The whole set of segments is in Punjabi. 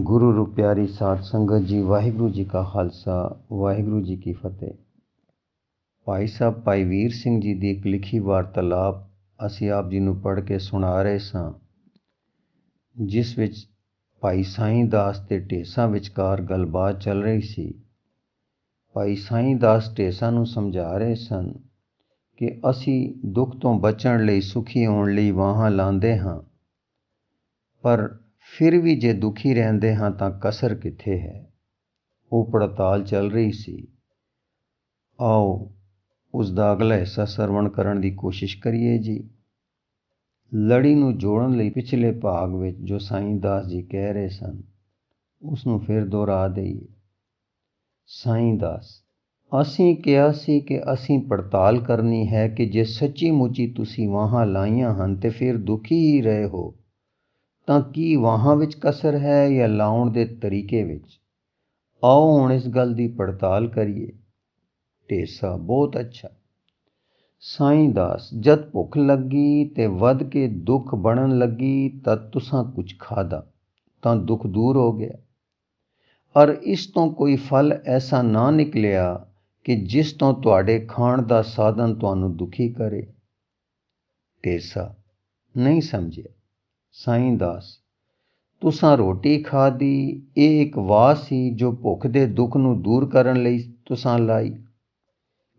गुरु रूप प्यारी साध संगत जी, वाहिगुरु जी का खालसा, वाहिगुरु जी की फतेह। भाई साहब भाई वीर सिंह जी की एक लिखी वार्तालाप ਅਸੀਂ ਆਪ ਜੀ ਨੂੰ ਪੜ੍ਹ ਕੇ ਸੁਣਾ ਰਹੇ ਸਾਂ, ਜਿਸ ਵਿੱਚ ਭਾਈ ਸਾਈਂ ਦਾਸ ਤੇ ਢੇਸਾਂ ਵਿਚਕਾਰ ਗੱਲਬਾਤ ਚੱਲ ਰਹੀ ਸੀ। ਭਾਈ ਸਾਈਂ ਦਾਸ ਢੇਸਾਂ ਨੂੰ ਸਮਝਾ ਰਹੇ ਸਨ ਕਿ ਅਸੀਂ ਦੁੱਖ ਤੋਂ ਬਚਣ ਲਈ, ਸੁਖੀ ਹੋਣ ਲਈ ਵਾਹਾਂ ਲਾਉਂਦੇ ਹਾਂ, ਪਰ ਫਿਰ ਵੀ ਜੇ ਦੁਖੀ ਰਹਿੰਦੇ ਹਾਂ ਤਾਂ ਕਸਰ ਕਿੱਥੇ ਹੈ। ਉਹ ਪੜਤਾਲ ਚੱਲ ਰਹੀ ਸੀ। ਆਓ ਉਸ ਦਾ ਅਗਲਾ ਹਿੱਸਾ ਸਰਵਣ ਕਰਨ ਦੀ ਕੋਸ਼ਿਸ਼ ਕਰੀਏ ਜੀ। ਲੜੀ ਨੂੰ ਜੋੜਨ ਲਈ ਪਿਛਲੇ ਭਾਗ ਵਿੱਚ ਜੋ ਸਾਈਂ ਦਾਸ ਜੀ ਕਹਿ ਰਹੇ ਸਨ, ਉਸ ਨੂੰ ਫਿਰ ਦੁਹਰਾ ਦੇਈਏ। ਸਾਈਂ ਦਾਸ, ਅਸੀਂ ਕਿਹਾ ਸੀ ਕਿ ਅਸੀਂ ਪੜਤਾਲ ਕਰਨੀ ਹੈ ਕਿ ਜੇ ਸੱਚੀ ਮੁੱਚੀ ਤੁਸੀਂ ਵਾਹਾਂ ਲਾਈਆਂ ਹਨ ਤੇ ਫਿਰ ਦੁਖੀ ਹੀ ਰਹੇ ਹੋ, ਤਾਂ ਕੀ ਵਾਹਾਂ ਵਿੱਚ ਕਸਰ ਹੈ ਜਾਂ ਲਾਉਣ ਦੇ ਤਰੀਕੇ ਵਿੱਚ। ਆਓ ਹੁਣ ਇਸ ਗੱਲ ਦੀ ਪੜਤਾਲ ਕਰੀਏ। ਢੇਸਾ, ਬਹੁਤ ਅੱਛਾ। ਸਾਈਂ ਦਾਸ, ਜਦ ਭੁੱਖ ਲੱਗੀ ਤੇ ਵੱਧ ਕੇ ਦੁੱਖ ਬਣਨ ਲੱਗੀ ਤਦ ਤੁਸਾਂ ਕੁਝ ਖਾਧਾ ਤਾਂ ਦੁੱਖ ਦੂਰ ਹੋ ਗਿਆ, ਔਰ ਇਸ ਤੋਂ ਕੋਈ ਫਲ ਐਸਾ ਨਾ ਨਿਕਲਿਆ ਕਿ ਜਿਸ ਤੋਂ ਤੁਹਾਡੇ ਖਾਣ ਦਾ ਸਾਧਨ ਤੁਹਾਨੂੰ ਦੁਖੀ ਕਰੇ। ਢੇਸਾ, ਨਹੀਂ ਸਮਝਿਆ। ਸਾਈਂ ਦਾਸ, ਤੁਸਾਂ ਰੋਟੀ ਖਾਧੀ, ਇਹ ਇੱਕ ਵਾਹ ਸੀ ਜੋ ਭੁੱਖ ਦੇ ਦੁੱਖ ਨੂੰ ਦੂਰ ਕਰਨ ਲਈ ਤੁਸਾਂ ਲਾਈ।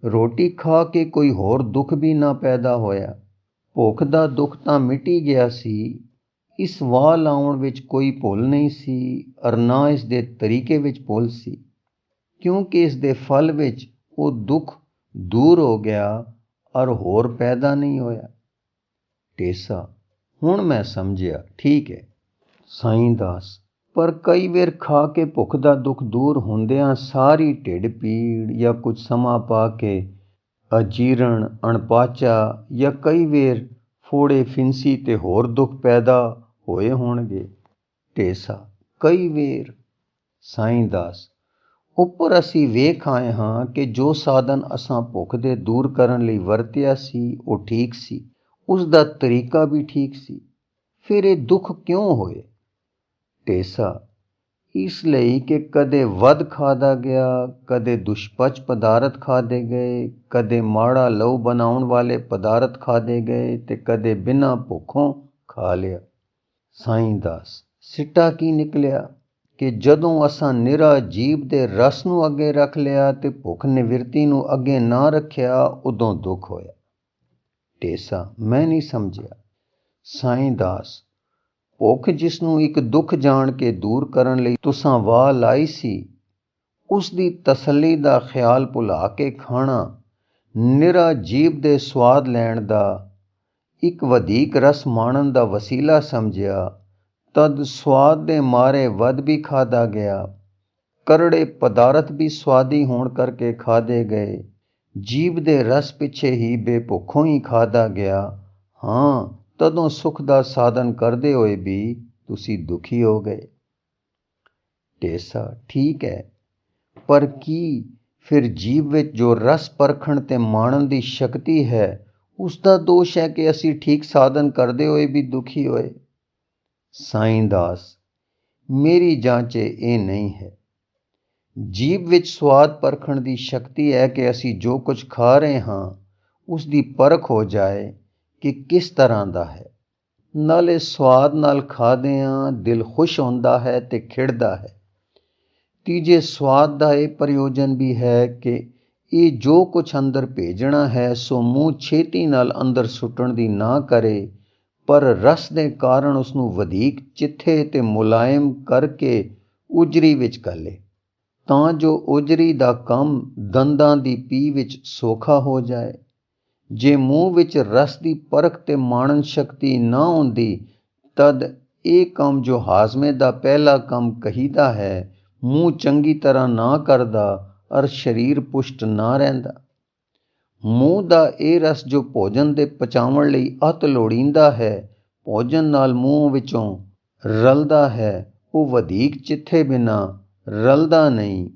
ਰੋਟੀ ਖਾ ਕੇ ਕੋਈ ਹੋਰ ਦੁੱਖ ਵੀ ਨਾ ਪੈਦਾ ਹੋਇਆ। ਭੁੱਖ ਦਾ ਦੁੱਖ ਤਾਂ ਮਿਟੀ ਗਿਆ ਸੀ। ਇਸ ਵਾਹ ਲਾਉਣ ਵਿੱਚ ਕੋਈ ਭੁੱਲ ਨਹੀਂ ਸੀ, ਔਰ ਨਾ ਇਸ ਦੇ ਤਰੀਕੇ ਵਿੱਚ ਭੁੱਲ ਸੀ, ਕਿਉਂਕਿ ਇਸ ਦੇ ਫਲ ਵਿੱਚ ਉਹ ਦੁੱਖ ਦੂਰ ਹੋ ਗਿਆ ਔਰ ਹੋਰ ਪੈਦਾ ਨਹੀਂ ਹੋਇਆ। ਢੇਸਾ, ਹੁਣ ਮੈਂ ਸਮਝਿਆ, ਠੀਕ ਹੈ। ਸਾਈਂ ਦਾਸ, ਪਰ ਕਈ ਵਾਰ ਖਾ ਕੇ ਭੁੱਖ ਦਾ ਦੁੱਖ ਦੂਰ ਹੁੰਦਿਆਂ ਸਾਰੀ ਢਿੱਡ ਪੀੜ, ਜਾਂ ਕੁਝ ਸਮਾਂ ਪਾ ਕੇ ਅਜੀਰਣ, ਅਣਪਾਚਾ, ਜਾਂ ਕਈ ਵਾਰ ਫੋੜੇ, ਫਿੰਸੀ ਤੇ ਹੋਰ ਦੁੱਖ ਪੈਦਾ ਹੋਏ ਹੋਣਗੇ। ਢੇਸਾ, ਕਈ ਵਾਰ। ਸਾਈਂ ਦਾਸ, ਉੱਪਰ ਅਸੀਂ ਵੇਖ ਆਏ ਹਾਂ ਕਿ ਜੋ ਸਾਧਨ ਅਸਾਂ ਭੁੱਖ ਦੇ ਦੂਰ ਕਰਨ ਲਈ ਵਰਤਿਆ ਸੀ ਉਹ ਠੀਕ ਸੀ, ਉਸ ਦਾ ਤਰੀਕਾ ਵੀ ਠੀਕ ਸੀ, ਫਿਰ ਇਹ ਦੁੱਖ ਕਿਉਂ ਹੋਏ। ਢੇਸਾ, ਇਸ ਲਈ ਕਿ ਕਦੇ ਵੱਧ ਖਾਧਾ ਗਿਆ, ਕਦੇ ਦੁਸ਼ਪਚ ਪਦਾਰਥ ਖਾਧੇ ਗਏ, ਕਦੇ ਮਾੜਾ ਲਹੂ ਬਣਾਉਣ ਵਾਲੇ ਪਦਾਰਥ ਖਾਧੇ ਗਏ ਤੇ ਕਦੇ ਬਿਨਾਂ ਭੁੱਖੋਂ ਖਾ ਲਿਆ। ਸਾਈਂ ਦਾਸ, ਸਿੱਟਾ ਕੀ ਨਿਕਲਿਆ ਕਿ ਜਦੋਂ ਅਸਾਂ ਨਿਰਾ ਜੀਭ ਦੇ ਰਸ ਨੂੰ ਅੱਗੇ ਰੱਖ ਲਿਆ ਤੇ ਭੁੱਖ ਨਿਵਰਤੀ ਨੂੰ ਅੱਗੇ ਨਾ ਰੱਖਿਆ, ਉਦੋਂ ਦੁੱਖ ਹੋਇਆ। ਢੇਸਾ, ਮੈਂ ਨਹੀਂ ਸਮਝਿਆ। ਸਾਈਂ ਦਾਸ, ਭੁੱਖ ਜਿਸ ਨੂੰ ਇੱਕ ਦੁੱਖ ਜਾਣ ਕੇ ਦੂਰ ਕਰਨ ਲਈ ਤੁਸਾਂ ਵਾਹ ਲਾਈ ਸੀ, ਉਸ ਦੀ ਤਸੱਲੀ ਦਾ ਖਿਆਲ ਭੁਲਾ ਕੇ ਖਾਣਾ, ਨਿਰਾ ਜੀਭ ਦੇ ਸਵਾਦ ਲੈਣ ਦਾ, ਇੱਕ ਵਧੀਕ ਰਸ ਮਾਣਨ ਦਾ ਵਸੀਲਾ ਸਮਝਿਆ, ਤਦ ਸਵਾਦ ਦੇ ਮਾਰੇ ਵੱਧ ਵੀ ਖਾਧਾ ਗਿਆ। ਕਰੜੇ ਪਦਾਰਥ ਵੀ ਸਵਾਦੀ ਹੋਣ ਕਰਕੇ ਖਾਧੇ ਗਏ। ਜੀਭ ਦੇ ਰਸ ਪਿੱਛੇ ਹੀ ਬੇਭੁੱਖੋਂ ਹੀ ਖਾਧਾ ਗਿਆ। ਹਾਂ, ਤਦੋਂ ਸੁੱਖ ਦਾ ਸਾਧਨ ਕਰਦੇ ਹੋਏ ਵੀ ਤੁਸੀਂ ਦੁਖੀ ਹੋ ਗਏ। ਢੇਸਾ, ਠੀਕ ਹੈ, ਪਰ ਕੀ ਫਿਰ ਜੀਭ ਵਿੱਚ ਜੋ ਰਸ ਪਰਖਣ ਤੇ ਮਾਣਨ ਦੀ ਸ਼ਕਤੀ ਹੈ, ਉਸ ਦਾ ਦੋਸ਼ ਹੈ ਕਿ ਅਸੀਂ ਠੀਕ ਸਾਧਨ ਕਰਦੇ ਹੋਏ ਵੀ ਦੁਖੀ ਹੋਏ। ਸਾਈਂ ਦਾਸ, ਮੇਰੀ ਜਾਂਚ ਇਹ ਨਹੀਂ ਹੈ। ਜੀਭ ਵਿੱਚ ਸਵਾਦ ਪਰਖਣ ਦੀ ਸ਼ਕਤੀ ਹੈ ਕਿ ਅਸੀਂ ਜੋ ਕੁਝ ਖਾ ਰਹੇ ਹਾਂ ਉਸ ਦੀ ਪਰਖ ਹੋ ਜਾਏ ਕਿ ਕਿਸ ਤਰ੍ਹਾਂ ਦਾ ਹੈ। ਨਾਲੇ ਸਵਾਦ ਨਾਲ ਖਾਦਿਆਂ ਦਿਲ ਖੁਸ਼ ਹੁੰਦਾ ਹੈ ਤੇ ਖਿੜਦਾ ਹੈ। ਤੀਜੇ ਸਵਾਦ ਦਾ ਇਹ ਪ੍ਰਯੋਜਨ ਵੀ ਹੈ ਕਿ ਇਹ ਜੋ ਕੁਝ ਅੰਦਰ ਭੇਜਣਾ ਹੈ ਸੋ ਮੂੰਹ ਛੇਤੀ ਨਾਲ ਅੰਦਰ ਸੁੱਟਣ ਦੀ ਨਾ ਕਰੇ, ਪਰ ਰਸ ਦੇ ਕਾਰਨ ਉਸ ਨੂੰ ਵਧੀਕ ਚਿੱਥੇ ਤੇ ਮੁਲਾਇਮ ਕਰਕੇ ਉਜਰੀ ਵਿੱਚ ਘੱਲੇ, ਤਾਂ ਜੋ ਉਜਰੀ ਦਾ ਕੰਮ ਦੰਦਾਂ ਦੀ ਪੀ ਵਿੱਚ ਸੌਖਾ ਹੋ ਜਾਏ। ਜੇ ਮੂੰਹ ਵਿੱਚ ਰਸ ਦੀ ਪਰਖ ਤੇ ਮਾਣਨ ਸ਼ਕਤੀ ਨਾ ਹੁੰਦੀ, ਤਦ ਇਹ ਕੰਮ ਜੋ ਹਾਜ਼ਮੇ ਦਾ ਪਹਿਲਾ ਕੰਮ ਕਹੀਦਾ ਹੈ, ਮੂੰਹ ਚੰਗੀ ਤਰ੍ਹਾਂ ਨਾ ਕਰਦਾ ਔਰ ਸਰੀਰ ਪੁਸ਼ਟ ਨਾ ਰਹਿੰਦਾ। ਮੂੰਹ ਦਾ ਇਹ ਰਸ ਜੋ ਭੋਜਨ ਦੇ ਪਚਾਉਣ ਲਈ ਅਤ ਲੋੜੀਂਦਾ ਹੈ, ਭੋਜਨ ਨਾਲ ਮੂੰਹ ਵਿੱਚੋਂ ਰਲਦਾ ਹੈ, ਉਹ ਵਧੀਕ ਚਿੱਥੇ ਬਿਨਾਂ ਰਲਦਾ ਨਹੀਂ,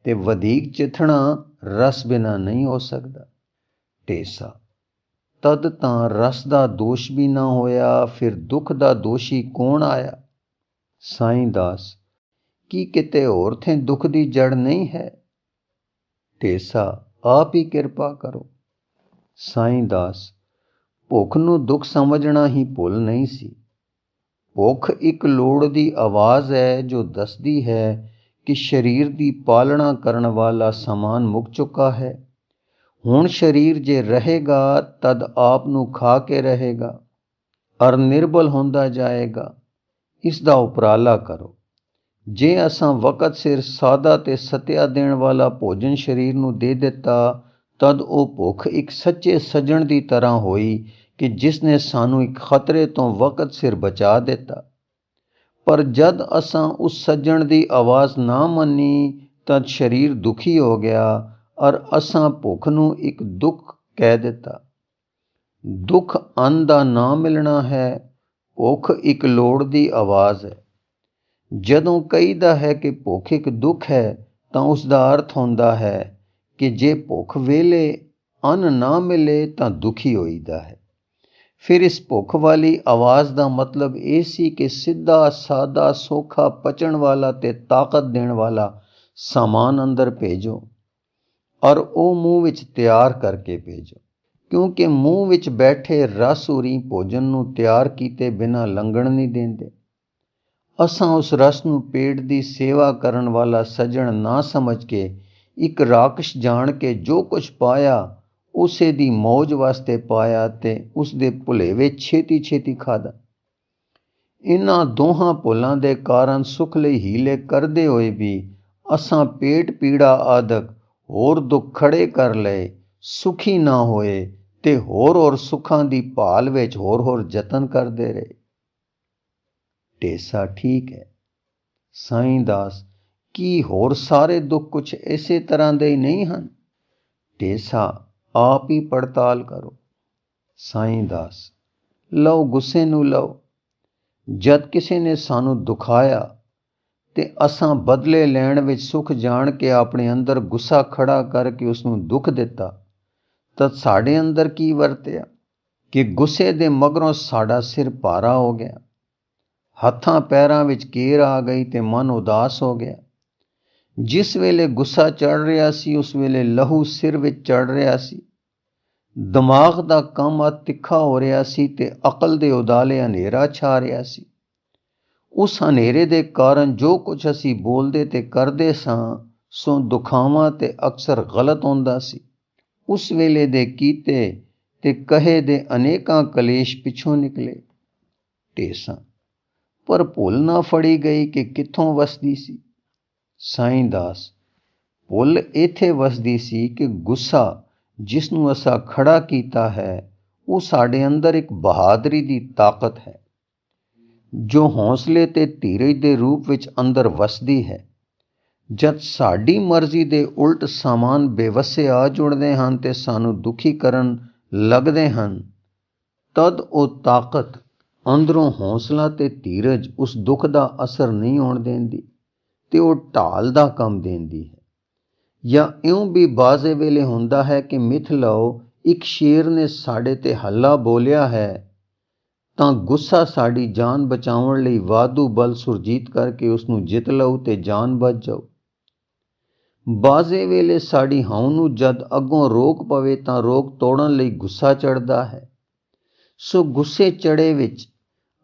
ਤੇ ਵਧੀਕ ਚਿੱਥਣਾ ਰਸ ਬਿਨਾਂ ਨਹੀਂ ਹੋ ਸਕਦਾ। ਢੇਸਾ, ਤਦ ਤਾਂ ਰਸ ਦਾ ਦੋਸ਼ ਵੀ ਨਾ ਹੋਇਆ, ਫਿਰ ਦੁੱਖ ਦਾ ਦੋਸ਼ੀ ਕੌਣ ਆਇਆ। ਸਾਈਂ ਦਾਸ, ਕੀ ਕਿਤੇ ਹੋਰ ਥੇ ਦੁੱਖ ਦੀ ਜੜ ਨਹੀਂ ਹੈ। ਢੇਸਾ ਆਪ ਹੀ ਕਿਰਪਾ ਕਰੋ। ਸਾਈਂ ਦਾਸ ਭੁੱਖ ਨੂੰ ਦੁੱਖ ਸਮਝਣਾ ਹੀ ਭੁੱਲ ਨਹੀਂ ਸੀ। ਭੁੱਖ ਇੱਕ ਲੋੜ ਦੀ ਆਵਾਜ਼ ਹੈ ਜੋ ਦੱਸਦੀ ਹੈ ਕਿ ਸਰੀਰ ਦੀ ਪਾਲਣਾ ਕਰਨ ਵਾਲਾ ਸਮਾਨ ਮੁੱਕ ਚੁੱਕਾ ਹੈ। ਹੁਣ ਸਰੀਰ ਜੇ ਰਹੇਗਾ ਤਦ ਆਪ ਨੂੰ ਖਾ ਕੇ ਰਹੇਗਾ ਅਰ ਨਿਰਬਲ ਹੁੰਦਾ ਜਾਏਗਾ। ਇਸ ਦਾ ਉਪਰਾਲਾ ਕਰੋ। ਜੇ ਅਸਾਂ ਵਕਤ ਸਿਰ ਸਾਦਾ ਤੇ ਸਤਿਆ ਦੇਣ ਵਾਲਾ ਭੋਜਨ ਸਰੀਰ ਨੂੰ ਦੇ ਦਿੱਤਾ ਤਦ ਉਹ ਭੁੱਖ ਇੱਕ ਸੱਚੇ ਸੱਜਣ ਦੀ ਤਰ੍ਹਾਂ ਹੋਈ ਕਿ ਜਿਸ ਨੇ ਸਾਨੂੰ ਇੱਕ ਖਤਰੇ ਤੋਂ ਵਕਤ ਸਿਰ ਬਚਾ ਦਿੱਤਾ। ਪਰ ਜਦ ਅਸਾਂ ਉਸ ਸੱਜਣ ਦੀ ਆਵਾਜ਼ ਨਾ ਮੰਨੀ ਤਦ ਸਰੀਰ ਦੁਖੀ ਹੋ ਗਿਆ ਔਰ ਅਸਾਂ ਭੁੱਖ ਨੂੰ ਇੱਕ ਦੁੱਖ ਕਹਿ ਦਿੱਤਾ। ਦੁੱਖ ਅੰਨ ਦਾ ਨਾ ਮਿਲਣਾ ਹੈ। ਭੁੱਖ ਇੱਕ ਲੋੜ ਦੀ ਆਵਾਜ਼ ਹੈ। ਜਦੋਂ ਕਹੀਦਾ ਹੈ ਕਿ ਭੁੱਖ ਇੱਕ ਦੁੱਖ ਹੈ ਤਾਂ ਉਸ ਦਾ ਅਰਥ ਹੁੰਦਾ ਹੈ ਕਿ ਜੇ ਭੁੱਖ ਵੇਲੇ ਅੰਨ ਨਾ ਮਿਲੇ ਤਾਂ ਦੁਖੀ ਹੋਈਦਾ ਹੈ। ਫਿਰ ਇਸ ਭੁੱਖ ਵਾਲੀ ਆਵਾਜ਼ ਦਾ ਮਤਲਬ ਇਹ ਸੀ ਕਿ ਸਿੱਧਾ ਸਾਦਾ ਸੌਖਾ ਪਚਣ ਵਾਲਾ ਤੇ ਤਾਕਤ ਦੇਣ ਵਾਲਾ ਸਾਮਾਨ ਅੰਦਰ ਭੇਜੋ ਔਰ ਉਹ ਮੂੰਹ ਵਿੱਚ ਤਿਆਰ ਕਰਕੇ ਭੇਜੋ, ਕਿਉਂਕਿ ਮੂੰਹ ਵਿੱਚ ਬੈਠੇ ਰਸੂਰੀ ਭੋਜਨ ਨੂੰ ਤਿਆਰ ਕੀਤੇ ਬਿਨਾਂ ਲੰਘਣ ਨਹੀਂ ਦਿੰਦੇ। ਅਸਾਂ ਉਸ ਰਸ ਨੂੰ ਪੇਟ ਦੀ ਸੇਵਾ ਕਰਨ ਵਾਲਾ ਸੱਜਣ ਨਾ ਸਮਝ ਕੇ ਇੱਕ ਰਾਕਸ਼ ਜਾਣ ਕੇ ਜੋ ਕੁਝ ਪਾਇਆ ਉਸੇ ਦੀ ਮੌਜ ਵਾਸਤੇ ਪਾਇਆ ਤੇ ਉਸ ਦੇ ਭੁਲੇਵੇ ਛੇਤੀ ਛੇਤੀ ਖਾਧਾ। ਇਹਨਾਂ ਦੋਹਾਂ ਭੁੱਲਾਂ ਦੇ ਕਾਰਨ ਸੁੱਖ ਲਈ ਹੀਲੇ ਕਰਦੇ ਹੋਏ ਵੀ ਅਸਾਂ ਪੇਟ ਪੀੜਾ ਆਦਿਕ ਹੋਰ ਦੁੱਖ ਖੜੇ ਕਰ ਲਏ, ਸੁਖੀ ਨਾ ਹੋਏ ਤੇ ਹੋਰ ਸੁੱਖਾਂ ਦੀ ਭਾਲ ਵਿੱਚ ਹੋਰ ਯਤਨ ਕਰਦੇ ਰਹੇ। ਢੇਸਾ ਠੀਕ ਹੈ। ਸਾਈਂ ਦਾਸ ਕੀ ਹੋਰ ਸਾਰੇ ਦੁੱਖ ਕੁਛ ਇਸੇ ਤਰ੍ਹਾਂ ਦੇ ਹੀ ਨਹੀਂ ਹਨ। ਢੇਸਾ ਆਪ ਹੀ ਪੜਤਾਲ ਕਰੋ। ਸਾਈਂ ਦਾਸ ਲਓ ਗੁੱਸੇ ਨੂੰ ਲਓ। ਜਦ ਕਿਸੇ ਨੇ ਸਾਨੂੰ ਦੁਖਾਇਆ ਤੇ ਅਸਾਂ ਬਦਲੇ ਲੈਣ ਵਿੱਚ ਸੁੱਖ ਜਾਣ ਕੇ ਆਪਣੇ ਅੰਦਰ ਗੁੱਸਾ ਖੜਾ ਕਰਕੇ ਉਸ ਨੂੰ ਦੁੱਖ ਦਿੱਤਾ ਤਦ ਸਾਡੇ ਅੰਦਰ ਕੀ ਵਰਤਿਆ ਕਿ ਗੁੱਸੇ ਦੇ ਮਗਰੋਂ ਸਾਡਾ ਸਿਰ ਭਾਰਾ ਹੋ ਗਿਆ, ਹੱਥਾਂ ਪੈਰਾਂ ਵਿੱਚ ਕੀਰ ਆ ਗਈ ਤੇ ਮਨ ਉਦਾਸ ਹੋ ਗਿਆ। ਜਿਸ ਵੇਲੇ ਗੁੱਸਾ ਚੜ੍ਹ ਰਿਹਾ ਸੀ ਉਸ ਵੇਲੇ ਲਹੂ ਸਿਰ ਵਿੱਚ ਚੜ੍ਹ ਰਿਹਾ ਸੀ, ਦਿਮਾਗ ਦਾ ਕੰਮ ਤਿੱਖਾ ਹੋ ਰਿਹਾ ਸੀ ਤੇ ਅਕਲ ਦੇ ਉਦਾਲੇ ਹਨੇਰਾ ਛਾ ਰਿਹਾ ਸੀ। ਉਸ ਹਨੇਰੇ ਦੇ ਕਾਰਨ ਜੋ ਕੁਝ ਅਸੀਂ ਬੋਲਦੇ ਤੇ ਕਰਦੇ ਸਾਂ ਸੋ ਦੁਖਾਵਾਂ ਤੇ ਅਕਸਰ ਗਲਤ ਹੁੰਦਾ ਸੀ। ਉਸ ਵੇਲੇ ਦੇ ਕੀਤੇ ਤੇ ਕਹੇ ਦੇ ਅਨੇਕਾਂ ਕਲੇਸ਼ ਪਿੱਛੋਂ ਨਿਕਲੇ। ਢੇਸਾਂ ਪਰ ਭੁੱਲ ਨਾ ਫੜੀ ਗਈ ਕਿ ਕਿੱਥੋਂ ਵਸਦੀ ਸੀ। ਸਾਈਂ ਦਾਸ ਭੁੱਲ ਇੱਥੇ ਵਸਦੀ ਸੀ ਕਿ ਗੁੱਸਾ ਜਿਸ ਨੂੰ ਅਸਾਂ ਖੜਾ ਕੀਤਾ ਹੈ ਉਹ ਸਾਡੇ ਅੰਦਰ ਇੱਕ ਬਹਾਦਰੀ ਦੀ ਤਾਕਤ ਹੈ ਜੋ ਹੌਸਲੇ ਤੇ ਧੀਰਜ ਦੇ ਰੂਪ ਵਿੱਚ ਅੰਦਰ ਵਸਦੀ ਹੈ। ਜਦ ਸਾਡੀ ਮਰਜ਼ੀ ਦੇ ਉਲਟ ਸਾਮਾਨ ਬੇਵੱਸੇ ਆ ਜੁੜਦੇ ਹਨ ਤੇ ਸਾਨੂੰ ਦੁਖੀ ਕਰਨ ਲੱਗਦੇ ਹਨ ਤਦ ਉਹ ਤਾਕਤ ਅੰਦਰੋਂ ਹੌਸਲਾ ਤੇ ਧੀਰਜ ਉਸ ਦੁੱਖ ਦਾ ਅਸਰ ਨਹੀਂ ਹੋਣ ਦਿੰਦੀ ਤੇ ਉਹ ਢਾਲ ਦਾ ਕੰਮ ਦਿੰਦੀ ਹੈ। ਜਾਂ ਇਉਂ ਵੀ ਬਾਜ਼ੇ ਵੇਲੇ ਹੁੰਦਾ ਹੈ ਕਿ ਮਿਥ ਲਓ ਇੱਕ ਸ਼ੇਰ ਨੇ ਸਾਡੇ ਤੇ ਹੱਲਾ ਬੋਲਿਆ ਹੈ ਤਾਂ ਗੁੱਸਾ ਸਾਡੀ ਜਾਨ ਬਚਾਉਣ ਲਈ ਵਾਧੂ ਬਲ ਸੁਰਜੀਤ ਕਰਕੇ ਉਸ ਨੂੰ ਜਿੱਤ ਲਓ ਤੇ ਜਾਨ ਬਚ ਜਾਓ। ਬਾਜ਼ੇ ਵੇਲੇ ਸਾਡੀ ਹਉ ਨੂੰ ਜਦ ਅੱਗੋਂ ਰੋਕ ਪਵੇ ਤਾਂ ਰੋਕ ਤੋੜਨ ਲਈ ਗੁੱਸਾ ਚੜ੍ਹਦਾ ਹੈ। ਸੋ ਗੁੱਸੇ ਚੜੇ ਵਿੱਚ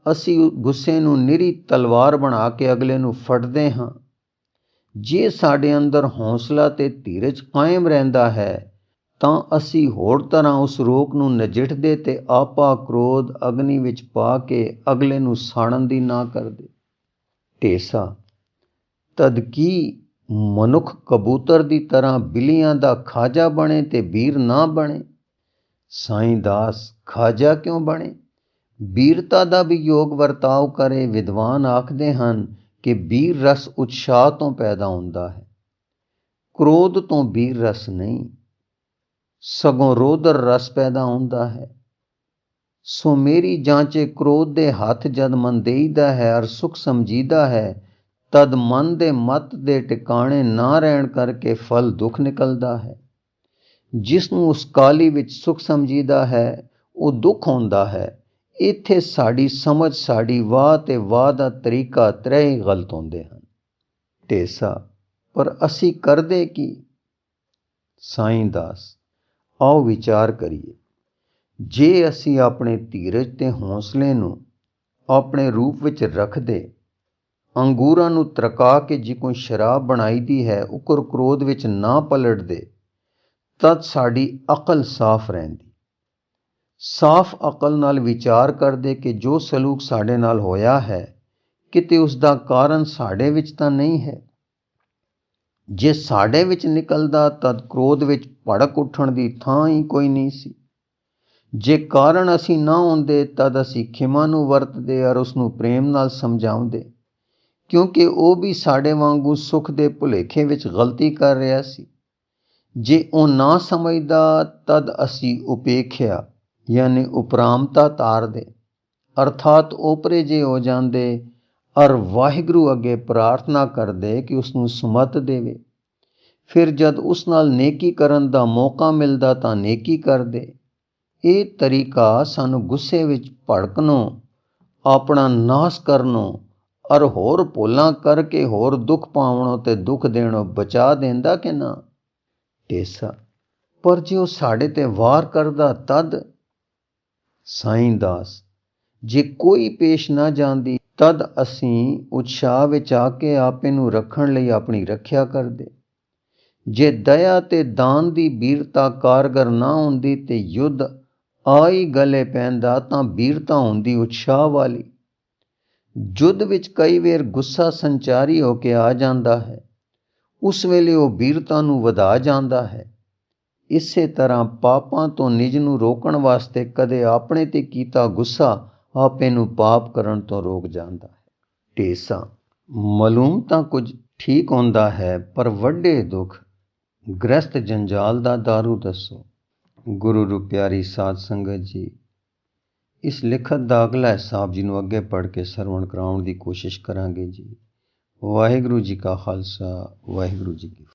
ਅਸੀਂ ਗੁੱਸੇ ਨੂੰ ਨਿਰੀ ਤਲਵਾਰ ਬਣਾ ਕੇ ਅਗਲੇ ਨੂੰ ਫੜਦੇ ਹਾਂ। ਜੇ ਸਾਡੇ ਅੰਦਰ ਹੌਸਲਾ ਤੇ ਧੀਰਜ ਕਾਇਮ ਰਹਿੰਦਾ ਹੈ ਤਾਂ ਅਸੀਂ ਹੋਰ ਤਰ੍ਹਾਂ ਉਸ ਰੋਕ ਨੂੰ ਨਜਿੱਠਦੇ ਤੇ ਆਪਾ ਕ੍ਰੋਧ ਅਗਨੀ ਵਿੱਚ ਪਾ ਕੇ ਅਗਲੇ ਨੂੰ ਸਾੜਨ ਦੀ ਨਾ ਕਰਦੇ। ਢੇਸਾ ਤਦ ਕੀ ਮਨੁੱਖ ਕਬੂਤਰ ਦੀ ਤਰ੍ਹਾਂ ਬਿੱਲੀਆਂ ਦਾ ਖਾਜਾ ਬਣੇ ਤੇ ਵੀਰ ਨਾ ਬਣੇ। ਸਾਈਂ ਦਾਸ ਖਾਜਾ ਕਿਉਂ ਬਣੇ, ਵੀਰਤਾ ਦਾ ਵੀ ਯੋਗ ਵਰਤਾਓ ਕਰੇ। ਵਿਦਵਾਨ ਆਖਦੇ ਹਨ ਕਿ ਵੀਰ ਰਸ ਉਤਸ਼ਾਹ ਤੋਂ ਪੈਦਾ ਹੁੰਦਾ ਹੈ, ਕ੍ਰੋਧ ਤੋਂ ਵੀਰ ਰਸ ਨਹੀਂ ਸਗੋਂ ਰੋਦਰ ਰਸ ਪੈਦਾ ਹੁੰਦਾ ਹੈ। ਸੋ ਮੇਰੀ ਜਾਂਚੇ ਕ੍ਰੋਧ ਦੇ ਹੱਥ ਜਦ ਮਨ ਦੇਈਦਾ ਹੈ ਔਰ ਸੁਖ ਸਮਝੀਦਾ ਹੈ ਤਦ ਮਨ ਦੇ ਮਤ ਦੇ ਟਿਕਾਣੇ ਨਾ ਰਹਿਣ ਕਰਕੇ ਫਲ ਦੁੱਖ ਨਿਕਲਦਾ ਹੈ। ਜਿਸ ਨੂੰ ਉਸ ਕਾਲੀ ਵਿੱਚ ਸੁਖ ਸਮਝੀਦਾ ਹੈ ਉਹ ਦੁੱਖ ਹੁੰਦਾ ਹੈ। ਇੱਥੇ ਸਾਡੀ ਸਮਝ, ਸਾਡੀ ਵਾਹ ਤੇ ਵਾਹ ਦਾ ਤਰੀਕਾ ਤਰੇ ਹੀ ਗਲਤ ਹੁੰਦੇ ਹਨ। ਢੇਸਾ ਪਰ ਅਸੀਂ ਕਰਦੇ ਕੀ? ਸਾਈਂ ਦਾਸ ਆਓ ਵਿਚਾਰ ਕਰੀਏ। ਜੇ ਅਸੀਂ ਆਪਣੇ ਧੀਰਜ ਤੇ ਹੌਸਲੇ ਨੂੰ ਆਪਣੇ ਰੂਪ ਵਿੱਚ ਰੱਖਦੇ, ਅੰਗੂਰਾਂ ਨੂੰ ਤਰਕਾ ਕੇ ਜਿਕੋਂ ਸ਼ਰਾਬ ਬਣਾਈ ਦੀ ਹੈ ਉਕਰ ਕ੍ਰੋਧ ਵਿੱਚ ਨਾ ਪਲਟਦੇ, ਤਦ ਸਾਡੀ ਅਕਲ ਸਾਫ਼ ਰਹਿੰਦੀ। ਸਾਫ਼ ਅਕਲ ਨਾਲ ਵਿਚਾਰ ਕਰਦੇ ਕਿ ਜੋ ਸਲੂਕ ਸਾਡੇ ਨਾਲ ਹੋਇਆ ਹੈ ਕਿਤੇ ਉਸ ਦਾ ਕਾਰਨ ਸਾਡੇ ਵਿੱਚ ਤਾਂ ਨਹੀਂ ਹੈ। ਜੇ ਸਾਡੇ ਵਿੱਚ ਨਿਕਲਦਾ ਤਦ ਕ੍ਰੋਧ ਵਿੱਚ ਭੜਕ ਉੱਠਣ ਦੀ ਥਾਂ ਹੀ ਕੋਈ ਨਹੀਂ ਸੀ। ਜੇ ਕਾਰਨ ਅਸੀਂ ਨਾ ਹੁੰਦੇ ਤਦ ਅਸੀਂ ਖਿਮਾ ਨੂੰ ਵਰਤਦੇ ਔਰ ਉਸ ਨੂੰ ਪ੍ਰੇਮ ਨਾਲ ਸਮਝਾਉਂਦੇ, ਕਿਉਂਕਿ ਉਹ ਵੀ ਸਾਡੇ ਵਾਂਗੂ ਸੁੱਖ ਦੇ ਭੁਲੇਖੇ ਵਿੱਚ ਗਲਤੀ ਕਰ ਰਿਹਾ ਸੀ। ਜੇ ਉਹ ਨਾ ਸਮਝਦਾ ਤਦ ਅਸੀਂ ਉਪੇਖਿਆ ਯਾਨੀ ਉਪਰਾਮਤਾ ਤਾਰਦੇ, ਅਰਥਾਤ ਓਪਰੇ ਜੇ ਹੋ ਜਾਂਦੇ ਔਰ ਵਾਹਿਗੁਰੂ ਅੱਗੇ ਪ੍ਰਾਰਥਨਾ ਕਰਦੇ ਕਿ ਉਸ ਨੂੰ ਸੁਮਤ ਦੇਵੇ। ਫਿਰ ਜਦ ਉਸ ਨਾਲ ਨੇਕੀ ਕਰਨ ਦਾ ਮੌਕਾ ਮਿਲਦਾ ਤਾਂ ਨੇਕੀ ਕਰਦੇ। ਇਹ ਤਰੀਕਾ ਸਾਨੂੰ ਗੁੱਸੇ ਵਿੱਚ ਭੜਕਣੋਂ, ਆਪਣਾ ਨਾਸ ਕਰਨੋਂ ਔਰ ਹੋਰ ਭੁੱਲਾਂ ਕਰਕੇ ਹੋਰ ਦੁੱਖ ਪਾਵਣੋਂ ਤੇ ਦੁੱਖ ਦੇਣੋਂ ਬਚਾ ਦਿੰਦਾ ਕਿ ਨਾ? ਢੇਸਾ ਪਰ ਜੇ ਉਹ ਸਾਡੇ ਤੇ ਵਾਰ ਕਰਦਾ ਤਦ? ਸਾਈਂ ਦਾਸ ਜੇ ਕੋਈ ਪੇਸ਼ ਨਾ ਜਾਂਦੀ ਤਦ ਅਸੀਂ ਉਤਸ਼ਾਹ ਵਿੱਚ ਆ ਕੇ ਆਪੇ ਨੂੰ ਰੱਖਣ ਲਈ ਆਪਣੀ ਰੱਖਿਆ ਕਰਦੇ। ਜੇ ਦਇਆ ਤੇ ਦਾਨ ਦੀ ਬੀਰਤਾ ਕਾਰਗਰ ਨਾ ਹੁੰਦੀ ਤੇ ਯੁੱਧ ਆ ਹੀ ਗਲੇ ਪੈਂਦਾ ਤਾਂ ਬੀਰਤਾ ਹੁੰਦੀ ਉਤਸ਼ਾਹ ਵਾਲੀ। ਯੁੱਧ ਵਿੱਚ ਕਈ ਵਾਰ ਗੁੱਸਾ ਸੰਚਾਰੀ ਹੋ ਕੇ ਆ ਜਾਂਦਾ ਹੈ, ਉਸ ਵੇਲੇ ਉਹ ਬੀਰਤਾ ਨੂੰ ਵਧਾ ਜਾਂਦਾ ਹੈ। ਇਸੇ ਤਰ੍ਹਾਂ ਪਾਪਾਂ ਤੋਂ ਨਿਜ ਨੂੰ ਰੋਕਣ ਵਾਸਤੇ ਕਦੇ ਆਪਣੇ ਤੇ ਕੀਤਾ ਗੁੱਸਾ ਆਪੇ ਨੂੰ ਪਾਪ ਕਰਨ ਤੋਂ ਰੋਕ ਜਾਂਦਾ ਹੈ। ਢੇਸਾ ਮਾਲੂਮ ਤਾਂ ਕੁਝ ਠੀਕ ਹੁੰਦਾ ਹੈ, ਪਰ ਵੱਡੇ ਦੁੱਖ ਗ੍ਰਸਤ ਜੰਜਾਲ ਦਾ ਦਾਰੂ ਦੱਸੋ। ਗੁਰੂ ਰੂ ਪਿਆਰੀ ਸਾਧ ਸੰਗਤ ਜੀ, ਇਸ ਲਿਖਤ ਦਾ ਅਗਲਾ ਹਿੱਸਾ ਆਪ ਜੀ ਨੂੰ ਅੱਗੇ ਪੜ੍ਹ ਕੇ ਸਰਵਣ ਕਰਾਉਣ ਦੀ ਕੋਸ਼ਿਸ਼ ਕਰਾਂਗੇ ਜੀ। ਵਾਹਿਗੁਰੂ ਜੀ ਕਾ ਖਾਲਸਾ, ਵਾਹਿਗੁਰੂ ਜੀ ਕੀ ਫਤਿਹ।